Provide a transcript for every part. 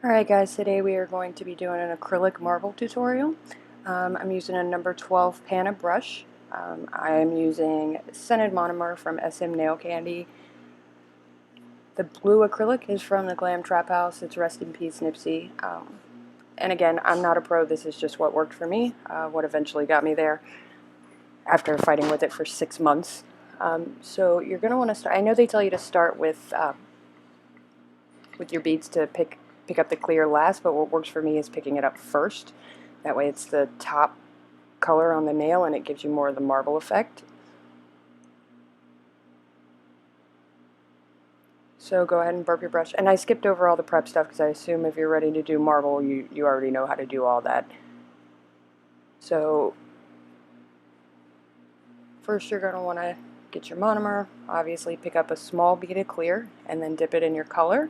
Alright guys, today we are going to be doing an acrylic marble tutorial. I'm using a number 12 panna brush. I am using scented monomer from SM Nail Candy. The blue acrylic is from the Glam Trap House. It's Rest in Peace Nipsey. And again, I'm not a pro, this is just what worked for me, what eventually got me there after fighting with it for 6 months. So you're going to want to start, I know they tell you to start with your beads to pick up the clear last, but what works for me is picking it up first. That way it's the top color on the nail and it gives you more of the marble effect. So go ahead and burp your brush. And I skipped over all the prep stuff because I assume if you're ready to do marble, you already know how to do all that. So first you're going to want to get your monomer, obviously pick up a small bead of clear and then dip it in your color.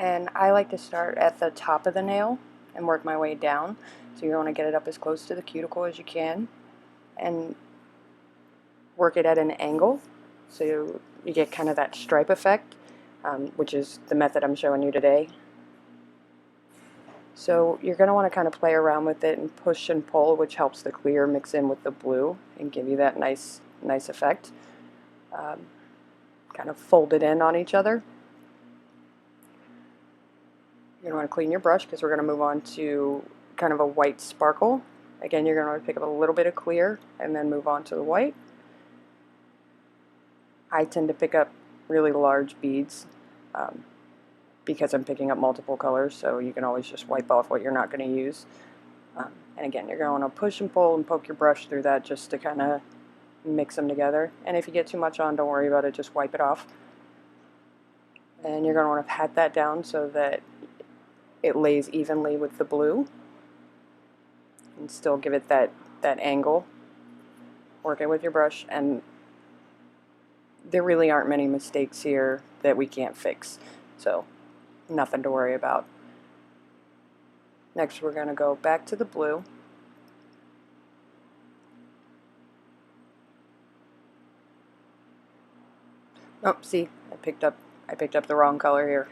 And I like to start at the top of the nail and work my way down. So you want to get it up as close to the cuticle as you can and work it at an angle so you get kind of that stripe effect, which is the method I'm showing you today. So you're going to want to kind of play around with it and push and pull, which helps the clear mix in with the blue and give you that nice effect. Kind of fold it in on each other. You're going to want to clean your brush because we're going to move on to kind of a white sparkle. Again, you're going to want to pick up a little bit of clear and then move on to the white. I tend to pick up really large beads because I'm picking up multiple colors, so you can always just wipe off what you're not going to use. And again, you're going to want to push and pull and poke your brush through that just to kind of mix them together. And if you get too much on, don't worry about it, just wipe it off. And you're going to want to pat that down so that it lays evenly with the blue and still give it that angle. Work it with your brush, and there really aren't many mistakes here that we can't fix, so nothing to worry about. Next we're going to go back to the blue. Oh, see, I picked up the wrong color here.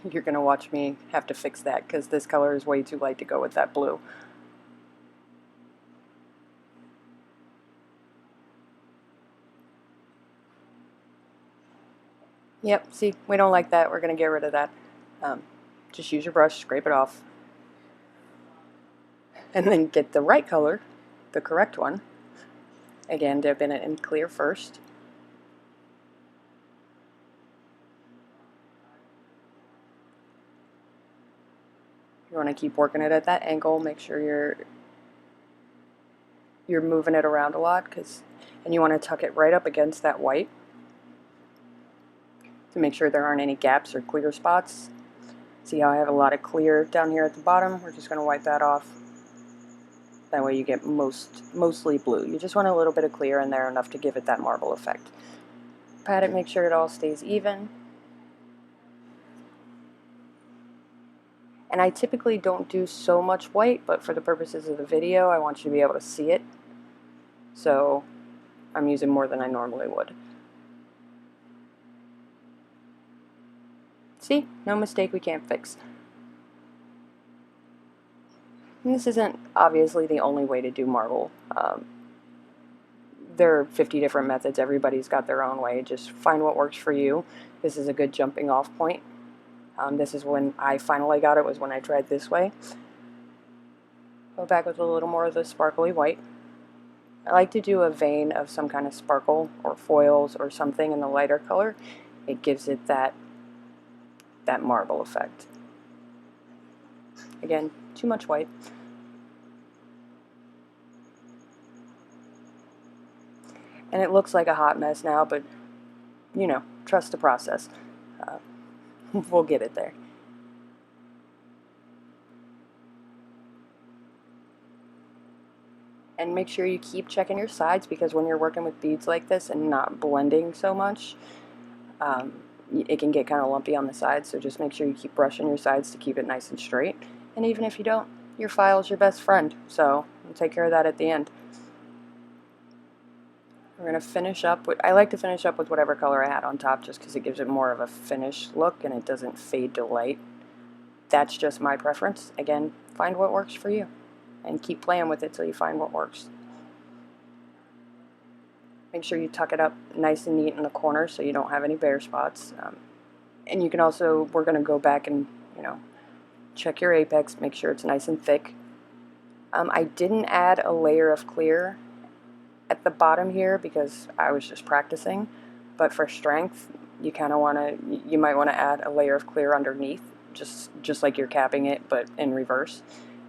You're going to watch me have to fix that because this color is way too light to go with that blue. Yep, see, we don't like that. We're going to get rid of that. Just use your brush, scrape it off, and then get the right color, the correct one. Again, dip in it in clear first. You want to keep working it at that angle. Make sure you're moving it around a lot, and you want to tuck it right up against that white to make sure there aren't any gaps or clear spots. See how I have a lot of clear down here at the bottom? We're just going to wipe that off. That way you get mostly blue. You just want a little bit of clear in there, enough to give it that marble effect. Pat it, make sure it all stays even. And I typically don't do so much white, but for the purposes of the video, I want you to be able to see it. So I'm using more than I normally would. See? No mistake we can't fix. And this isn't obviously the only way to do marble. There are 50 different methods. Everybody's got their own way. Just find what works for you. This is a good jumping off point. This is when I finally got it, was when I tried this way. Go back with a little more of the sparkly white. I like to do a vein of some kind of sparkle or foils or something in the lighter color. It gives it that marble effect. Again, too much white. And it looks like a hot mess now, but you know, trust the process. We'll get it there. And make sure you keep checking your sides, because when you're working with beads like this and not blending so much, it can get kind of lumpy on the sides, so just make sure you keep brushing your sides to keep it nice and straight. And even if you don't, your file is your best friend, so we'll take care of that at the end. We're going to finish up with, I like to finish up with whatever color I had on top just because it gives it more of a finished look and it doesn't fade to light. That's just my preference. Again, find what works for you and keep playing with it till you find what works. Make sure you tuck it up nice and neat in the corners so you don't have any bare spots. And you can also, we're going to go back and, check your apex, make sure it's nice and thick. I didn't add a layer of clear at the bottom here because I was just practicing, but for strength, you might want to add a layer of clear underneath, just like you're capping it, but in reverse,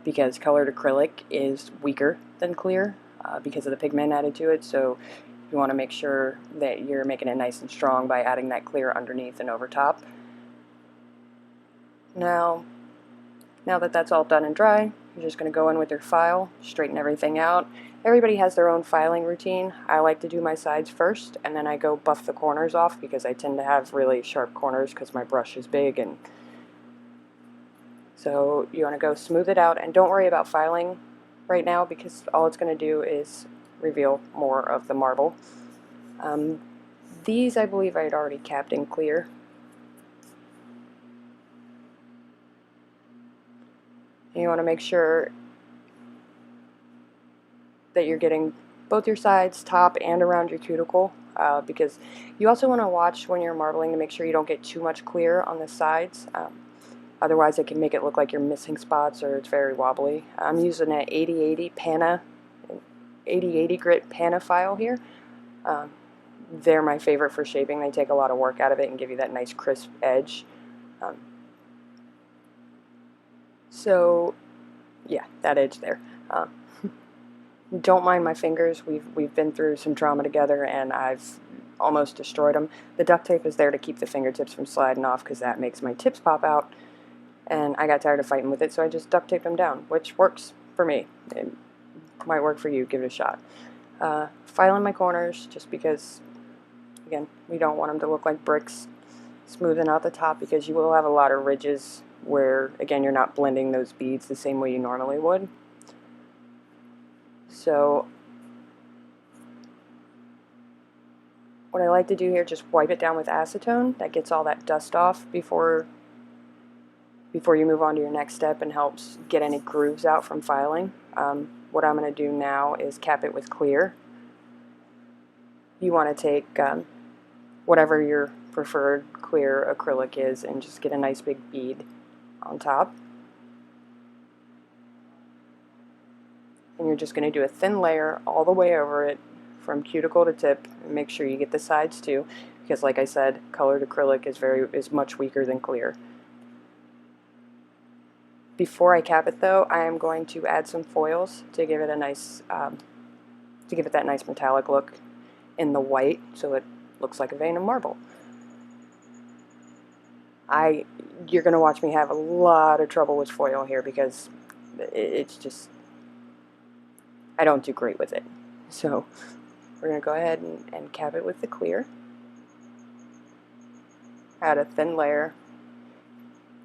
because colored acrylic is weaker than clear because of the pigment added to it, so you want to make sure that you're making it nice and strong by adding that clear underneath and over top. Now that that's all done and dry, you're just going to go in with your file, straighten everything out. Everybody has their own filing routine. I like to do my sides first, and then I go buff the corners off because I tend to have really sharp corners because my brush is big. And so you want to go smooth it out, and don't worry about filing right now because all it's going to do is reveal more of the marble. These I believe I had already capped in clear. And you want to make sure that you're getting both your sides, top, and around your cuticle, because you also want to watch when you're marbling to make sure you don't get too much clear on the sides. Otherwise it can make it look like you're missing spots or it's very wobbly. I'm using an 8080 grit Pana file here. They're my favorite for shaping. They take a lot of work out of it and give you that nice crisp edge. So yeah, that edge there. Don't mind my fingers. We've been through some trauma together and I've almost destroyed them. The duct tape is there to keep the fingertips from sliding off because that makes my tips pop out, and I got tired of fighting with it, so I just duct taped them down, which works for me. It might work for you. Give it a shot. Filing my corners just because, again, we don't want them to look like bricks. Smoothing out the top because you will have a lot of ridges where, again, you're not blending those beads the same way you normally would. So what I like to do here, just wipe it down with acetone. That gets all that dust off before you move on to your next step and helps get any grooves out from filing. What I'm going to do now is cap it with clear. You want to take whatever your preferred clear acrylic is and just get a nice big bead on top. And you're just going to do a thin layer all the way over it from cuticle to tip, and make sure you get the sides too, because like I said, colored acrylic is much weaker than clear. Before I cap it though, I am going to add some foils to give it a nice that nice metallic look in the white, so it looks like a vein of marble. You're going to watch me have a lot of trouble with foil here because it's just, I don't do great with it. So we're going to go ahead and cap it with the clear. Add a thin layer.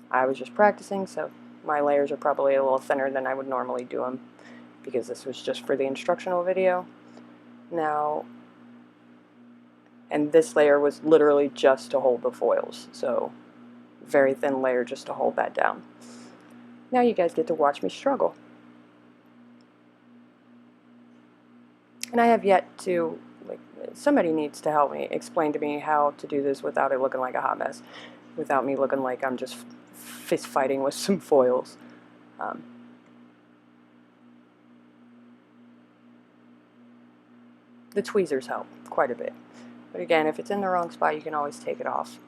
I was just practicing, so my layers are probably a little thinner than I would normally do them because this was just for the instructional video. Now, and this layer was literally just to hold the foils, so very thin layer just to hold that down. Now you guys get to watch me struggle. And I have yet to, somebody needs to help me, explain to me how to do this without it looking like a hot mess, without me looking like I'm just fist fighting with some foils. The tweezers help quite a bit. But again, if it's in the wrong spot, you can always take it off.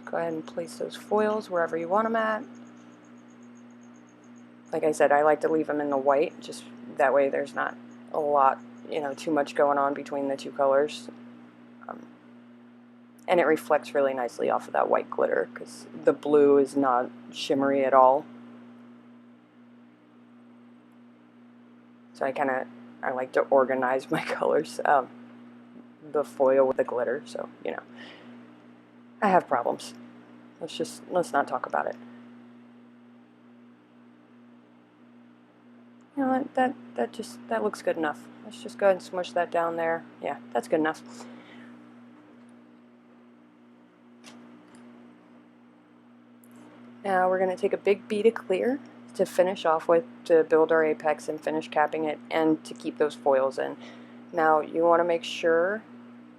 Go ahead and place those foils wherever you want them at. Like I said, I like to leave them in the white, just that way there's not a lot, too much going on between the two colors. And it reflects really nicely off of that white glitter because the blue is not shimmery at all. So I like to organize my colors, the foil with the glitter, so, I have problems. Let's not talk about it. You know what, that looks good enough. Let's just go ahead and smush that down there. Yeah, that's good enough. Now we're going to take a big bead of clear to finish off with, to build our apex and finish capping it, and to keep those foils in. Now you want to make sure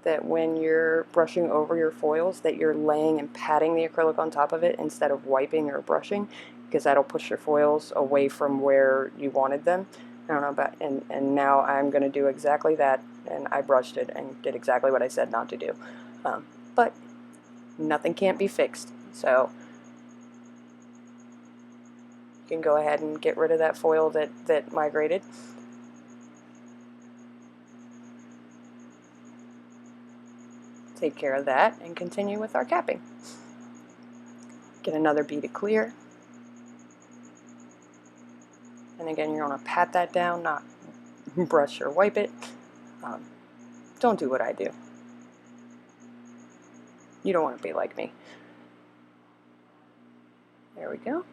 that when you're brushing over your foils that you're laying and patting the acrylic on top of it instead of wiping or brushing, because that'll push your foils away from where you wanted them. I don't know about, and now I'm going to do exactly that, and I brushed it and did exactly what I said not to do. But nothing can't be fixed, so you can go ahead and get rid of that foil that migrated. Take care of that and continue with our capping. Get another bead of clear. And again, you're going to pat that down, not brush or wipe it. Don't do what I do. You don't want to be like me. There we go.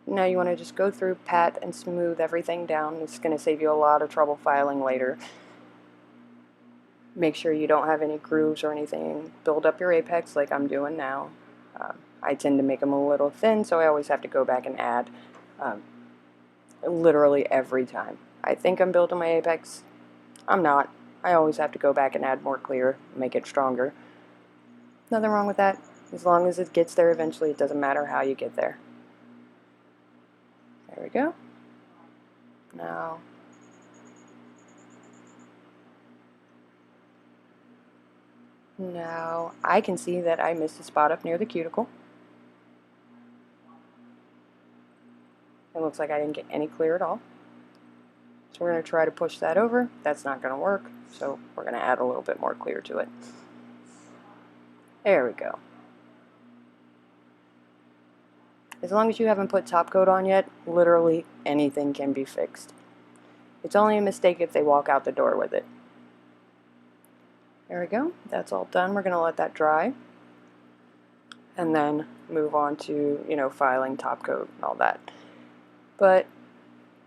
Now you want to just go through, pat, and smooth everything down. It's going to save you a lot of trouble filing later. Make sure you don't have any grooves or anything. Build up your apex like I'm doing now. I tend to make them a little thin, so I always have to go back and add literally every time. I think I'm building my apex. I'm not. I always have to go back and add more clear, make it stronger. Nothing wrong with that. As long as it gets there eventually, it doesn't matter how you get there. There we go. Now I can see that I missed a spot up near the cuticle. It looks like I didn't get any clear at all. So we're going to try to push that over. That's not going to work, so we're going to add a little bit more clear to it. There we go. As long as you haven't put top coat on yet, literally anything can be fixed. It's only a mistake if they walk out the door with it. There we go. That's all done. We're going to let that dry. And then move on to, filing top coat and all that. But,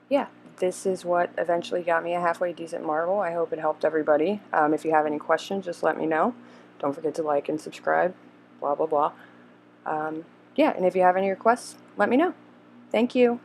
yeah, this is what eventually got me a halfway decent marble. I hope it helped everybody. If you have any questions, just let me know. Don't forget to like and subscribe. Blah, blah, blah. Yeah, and if you have any requests, let me know. Thank you.